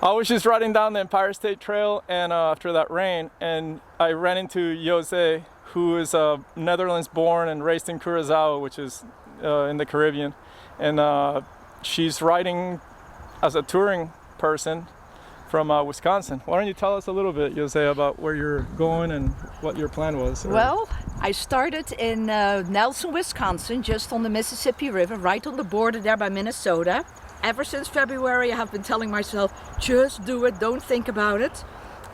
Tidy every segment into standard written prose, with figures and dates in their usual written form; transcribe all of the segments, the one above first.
I was just riding down the Empire State Trail and after that rain, and I ran into Jose, who is Netherlands born and raised in Curacao, which is in the Caribbean. And she's riding as a touring person from Wisconsin. Why don't you tell us a little bit, Jose, about where you're going and what your plan was? Well, I started in Nelson, Wisconsin, just on the Mississippi River, right on the border there by Minnesota. Ever since February, I have been telling myself, just do it, don't think about it.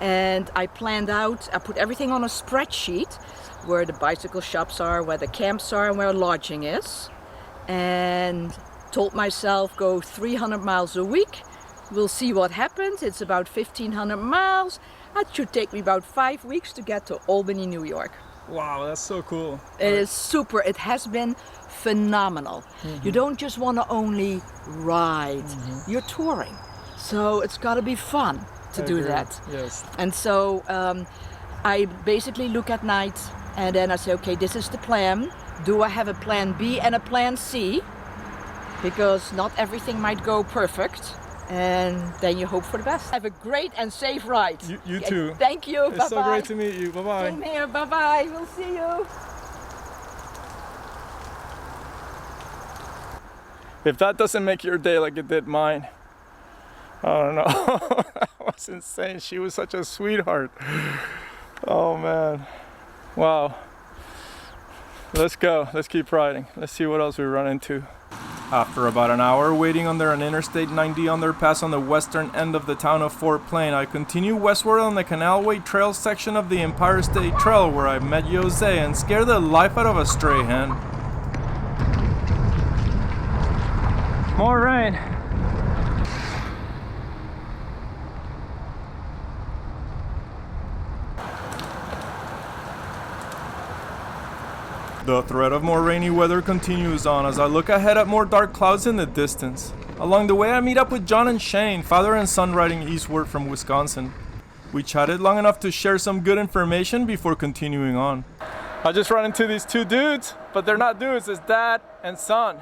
And I planned out, I put everything on a spreadsheet, where the bicycle shops are, where the camps are, and where lodging is. And told myself, go 300 miles a week. We'll see what happens. It's about 1,500 miles. That should take me about 5 weeks to get to Albany, New York. Wow, that's so cool. It is super. It has been phenomenal. You don't just want to only ride. You're touring. So it's got to be fun to do that. Yes. And so I basically look at night and then I say, okay, this is the plan. Do I have a plan B and a plan C? Because not everything might go perfect. And then you hope for the best. Have a great and safe ride. You too. Thank you. It's bye-bye. so great to meet you. Bye-bye. Same here. Bye-bye. We'll see you. If that doesn't make your day like it did mine, I don't know. That was insane. She was such a sweetheart. Oh man. Wow. Let's go. Let's keep riding. Let's see what else we run into. After about an hour waiting under an Interstate 90 underpass on the western end of the town of Fort Plain, I continue westward on the Canalway Trail section of the Empire State Trail, where I met Jose and scared the life out of a stray hen. More rain. The threat of more rainy weather continues on as I look ahead at more dark clouds in the distance. Along the way I meet up with John and Shane, father and son riding eastward from Wisconsin. We chatted long enough to share some good information before continuing on. I just ran into these two dudes, but they're not dudes, it's dad and son.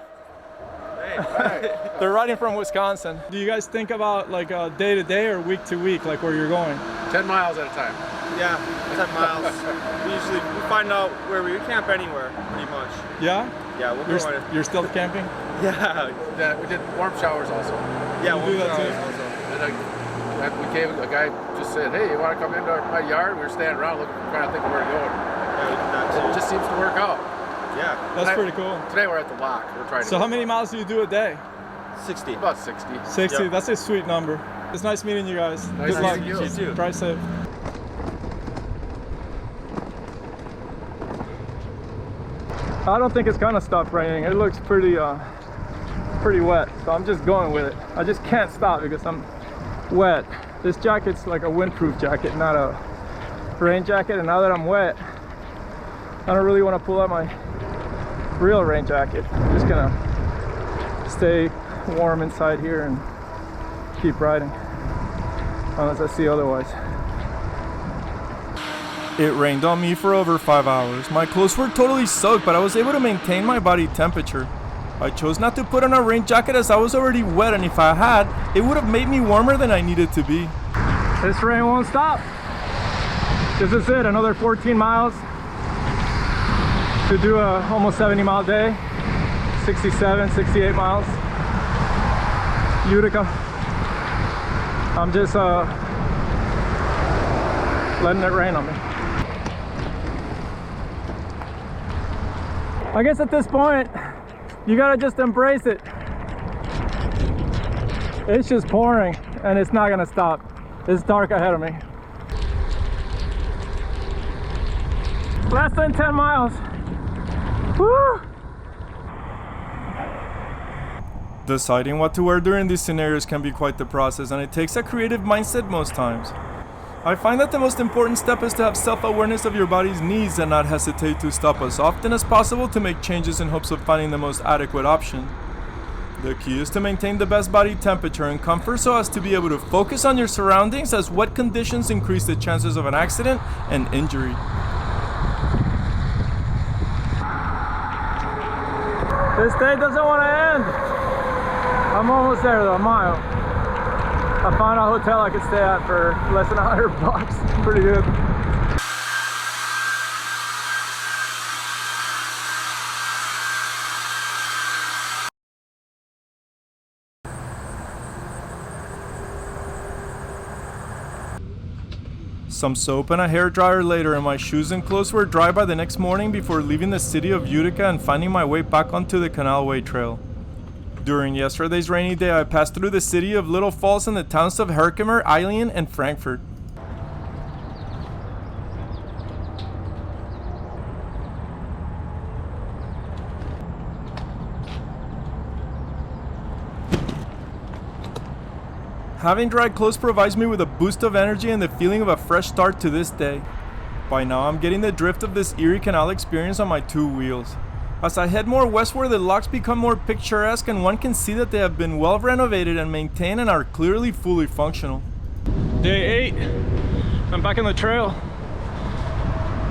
They're riding from Wisconsin. Do you guys think about like day to day or week to week, like where you're going? 10 miles at a time. Yeah, 10 miles. we find out where we camp anywhere, pretty much. Yeah? Yeah, we'll go on. You're still camping? Yeah. We did warm showers also. Yeah, we'll do that too. Also. And we came, a guy just said, hey, you want to come into my yard? We were standing around looking, trying to think of where to go. Yeah, it just seems to work out. Yeah. That's pretty cool. Today we're at the lock. We're trying to. So how many miles do you do a day? 60. About 60. 60, Yep. That's a sweet number. It's nice meeting you guys. Nice Good luck. meeting you too. Drive safe. I don't think it's gonna stop raining. It looks pretty wet, so I'm just going with it. I just can't stop because I'm wet. This jacket's like a windproof jacket, not a rain jacket, and now that I'm wet, I don't really want to pull out my real rain jacket. I'm just gonna stay warm inside here and keep riding, unless I see otherwise. It rained on me for over 5 hours. My clothes were totally soaked, but I was able to maintain my body temperature. I chose not to put on a rain jacket as I was already wet, and if I had, it would have made me warmer than I needed to be. This rain won't stop. This is it, another 14 miles to do a almost 70-mile day. 67, 68 miles. Utica. I'm just letting it rain on me. I guess at this point, you gotta just embrace it. It's just pouring and it's not gonna stop. It's dark ahead of me. Less than 10 miles. Woo! Deciding what to wear during these scenarios can be quite the process, and it takes a creative mindset most times. I find that the most important step is to have self-awareness of your body's needs and not hesitate to stop as often as possible to make changes in hopes of finding the most adequate option. The key is to maintain the best body temperature and comfort so as to be able to focus on your surroundings, as wet conditions increase the chances of an accident and injury. This day doesn't want to end. I'm almost there though, a mile. I found a hotel I could stay at for less than $100. Pretty good. Some soap and a hairdryer later, and my shoes and clothes were dry by the next morning before leaving the city of Utica and finding my way back onto the Canalway Trail. During yesterday's rainy day, I passed through the city of Little Falls and the towns of Herkimer, Eileen, and Frankfort. Having dry clothes provides me with a boost of energy and the feeling of a fresh start to this day. By now I'm getting the drift of this Erie Canal experience on my two wheels. As I head more westward, the locks become more picturesque and one can see that they have been well renovated and maintained and are clearly fully functional. Day 8. I'm back on the trail.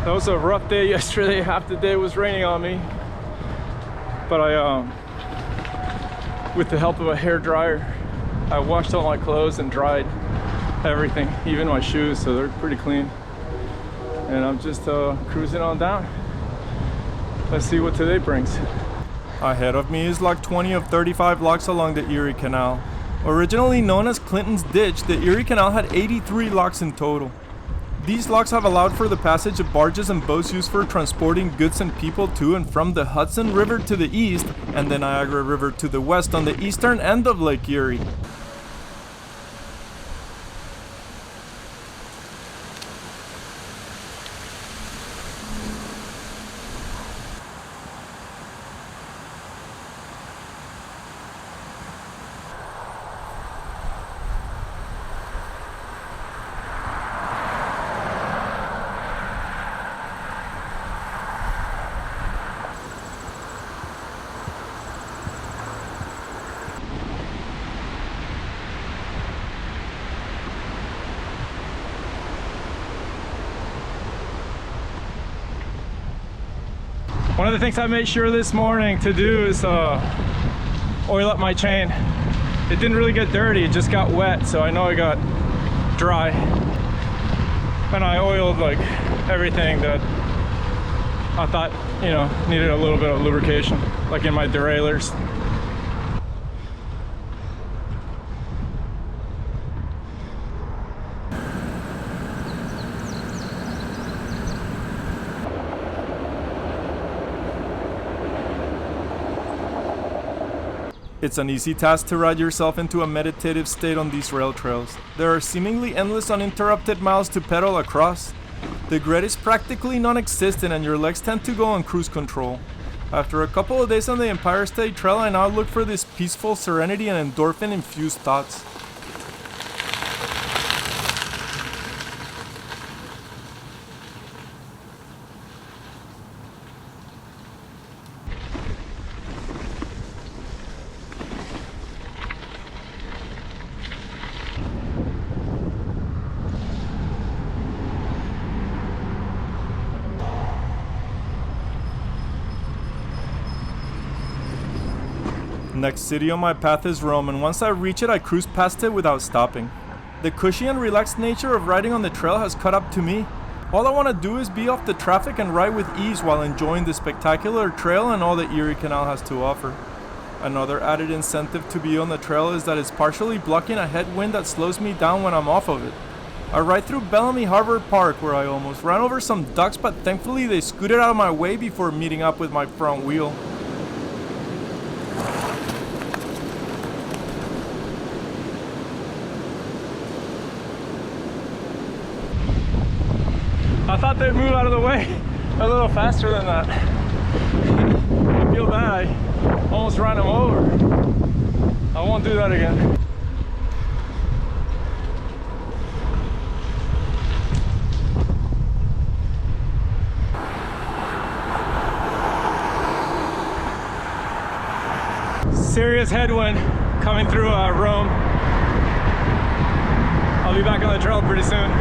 That was a rough day yesterday. Half the day was raining on me. But with the help of a hairdryer, I washed all my clothes and dried everything, even my shoes, so they're pretty clean. And I'm just cruising on down. Let's see what today brings. Ahead of me is lock 20 of 35 locks along the Erie Canal. Originally known as Clinton's Ditch, the Erie Canal had 83 locks in total. These locks have allowed for the passage of barges and boats used for transporting goods and people to and from the Hudson River to the east and the Niagara River to the west on the eastern end of Lake Erie. One of the things I made sure this morning to do is oil up my chain. It didn't really get dirty, it just got wet, so I know it got dry. And I oiled like everything that I thought, you know, needed a little bit of lubrication, like in my derailleurs. It's an easy task to ride yourself into a meditative state on these rail trails. There are seemingly endless uninterrupted miles to pedal across. The grid is practically non-existent and your legs tend to go on cruise control. After a couple of days on the Empire State Trail, I now look for this peaceful serenity and endorphin-infused thoughts. Next city on my path is Rome, and once I reach it, I cruise past it without stopping. The cushy and relaxed nature of riding on the trail has caught up to me. All I want to do is be off the traffic and ride with ease while enjoying the spectacular trail and all the Erie Canal has to offer. Another added incentive to be on the trail is that it's partially blocking a headwind that slows me down when I'm off of it. I ride through Bellamy Harbor Park where I almost ran over some ducks, but thankfully they scooted out of my way before meeting up with my front wheel. I thought they'd move out of the way a little faster than that. I feel bad, I almost ran them over. I won't do that again. Serious headwind coming through Rome. I'll be back on the trail pretty soon.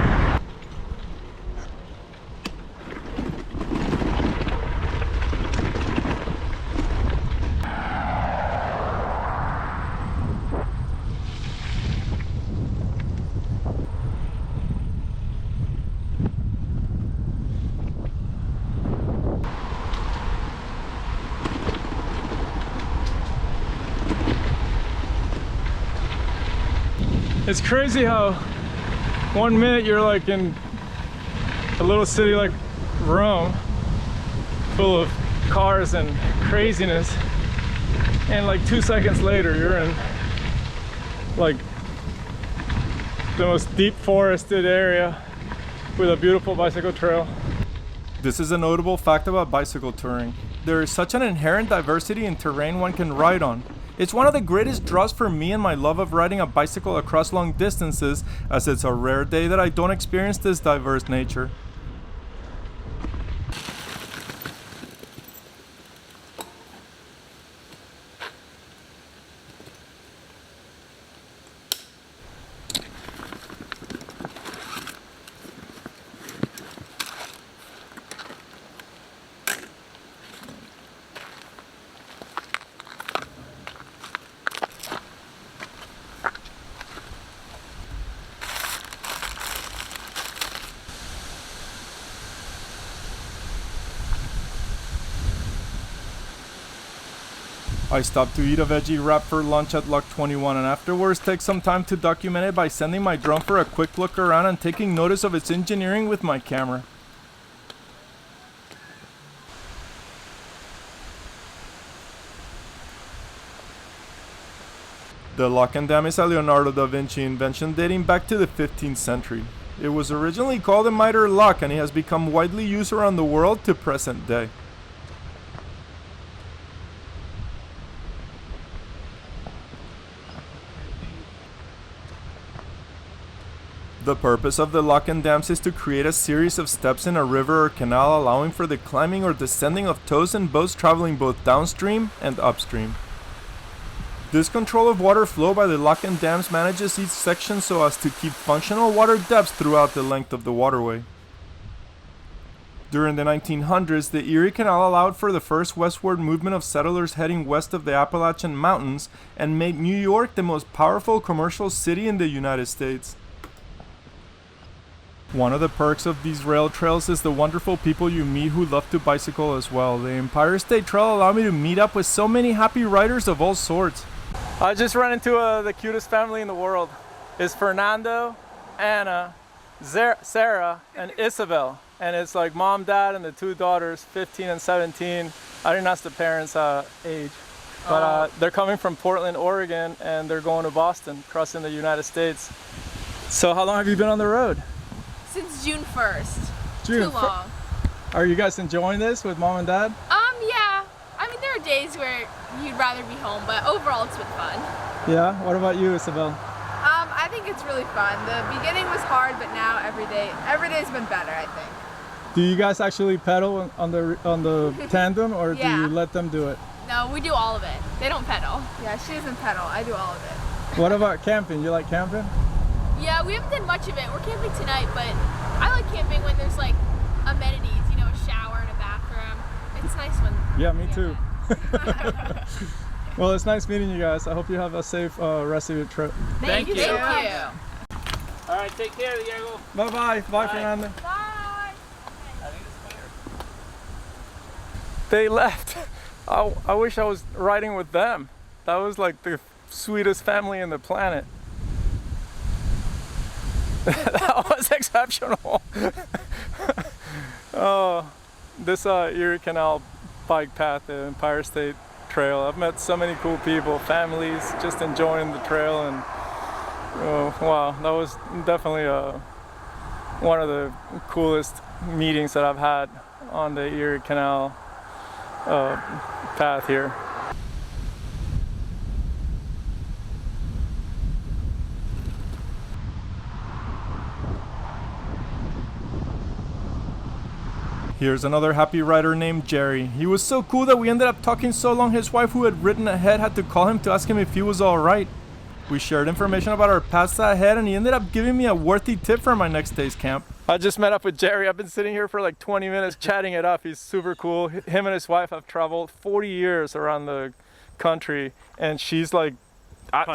It's crazy how 1 minute you're like in a little city like Rome, full of cars and craziness, and like 2 seconds later you're in like the most deep forested area with a beautiful bicycle trail. This is a notable fact about bicycle touring. There is such an inherent diversity in terrain one can ride on. It's one of the greatest draws for me and my love of riding a bicycle across long distances, as it's a rare day that I don't experience this diverse nature. I stopped to eat a veggie wrap for lunch at Lock 21 and afterwards take some time to document it by sending my drone for a quick look around and taking notice of its engineering with my camera. The lock and dam is a Leonardo da Vinci invention dating back to the 15th century. It was originally called a miter lock and it has become widely used around the world to present day. The purpose of the lock and dams is to create a series of steps in a river or canal, allowing for the climbing or descending of tows and boats traveling both downstream and upstream. This control of water flow by the lock and dams manages each section so as to keep functional water depths throughout the length of the waterway. During the 1900s, the Erie Canal allowed for the first westward movement of settlers heading west of the Appalachian Mountains and made New York the most powerful commercial city in the United States. One of the perks of these rail trails is the wonderful people you meet who love to bicycle as well. The Empire State Trail allowed me to meet up with so many happy riders of all sorts. I just ran into the cutest family in the world. It's Fernando, Anna, Sarah, and Isabel. And it's like mom, dad, and the two daughters, 15 and 17. I didn't ask the parents' age. But they're coming from Portland, Oregon, and they're going to Boston, crossing the United States. So how long have you been on the road? Since June 1st. Too long. Are you guys enjoying this with mom and dad? Yeah. I mean, there are days where you'd rather be home, but overall it's been fun. Yeah? What about you, Isabel? I think it's really fun. The beginning was hard, but now every day's been better, I think. Do you guys actually pedal on the tandem, or do you let them do it? No, we do all of it. They don't pedal. Yeah, she doesn't pedal. I do all of it. What about camping? You like camping? Yeah, we haven't done much of it. We're camping tonight, but I like camping when there's like amenities, you know, a shower and a bathroom. It's nice when... Yeah, me too. Well, it's nice meeting you guys. I hope you have a safe rest of your trip. Thank you. Thank you. All right, take care, Diego. Bye-bye. Bye, Fernando. Bye. They left. I wish I was riding with them. That was like the sweetest family in the planet. That was exceptional. Oh, this Erie Canal bike path, the Empire State Trail. I've met so many cool people, families just enjoying the trail, and wow, that was definitely one of the coolest meetings that I've had on the Erie Canal path here. Here's another happy rider named Jerry. He was so cool that we ended up talking so long his wife, who had ridden ahead, had to call him to ask him if he was alright. We shared information about our paths ahead and he ended up giving me a worthy tip for my next day's camp. I just met up with Jerry. I've been sitting here for like 20 minutes chatting it up. He's super cool. Him and his wife have traveled 40 years around the country, and she's like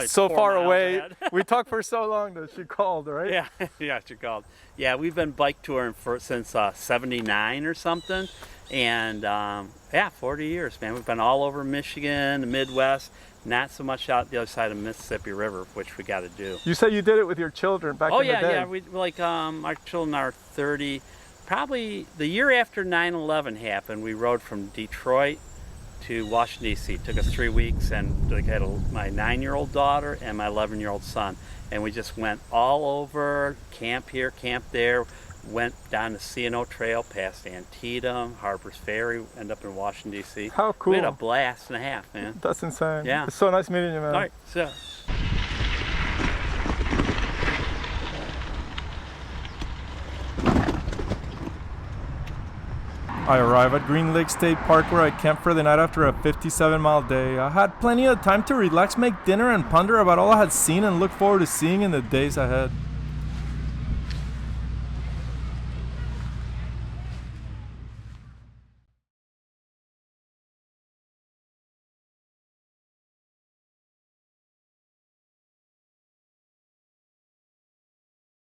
so far away. We talked for so long that she called, right? Yeah, she called. Yeah, we've been bike touring since 79 or something, and 40 years, man. We've been all over Michigan, the Midwest, Not so much out the other side of the Mississippi River, which we got to do. You said you did it with your children back Oh in the yeah, day. yeah. We like our children are 30. Probably the year after 9/11 happened, we rode from Detroit to Washington D.C. It took us 3 weeks, and like, I had my 9-year-old daughter and my 11-year-old son, and we just went all over, camp here, camp there. Went down the C&O Trail past Antietam, Harper's Ferry, end up in Washington D.C. How cool! We had a blast and a half, man. That's insane. Yeah. It's so nice meeting you, man. All right, so. I arrive at Green Lake State Park where I camped for the night after a 57-mile day. I had plenty of time to relax, make dinner, and ponder about all I had seen and look forward to seeing in the days ahead.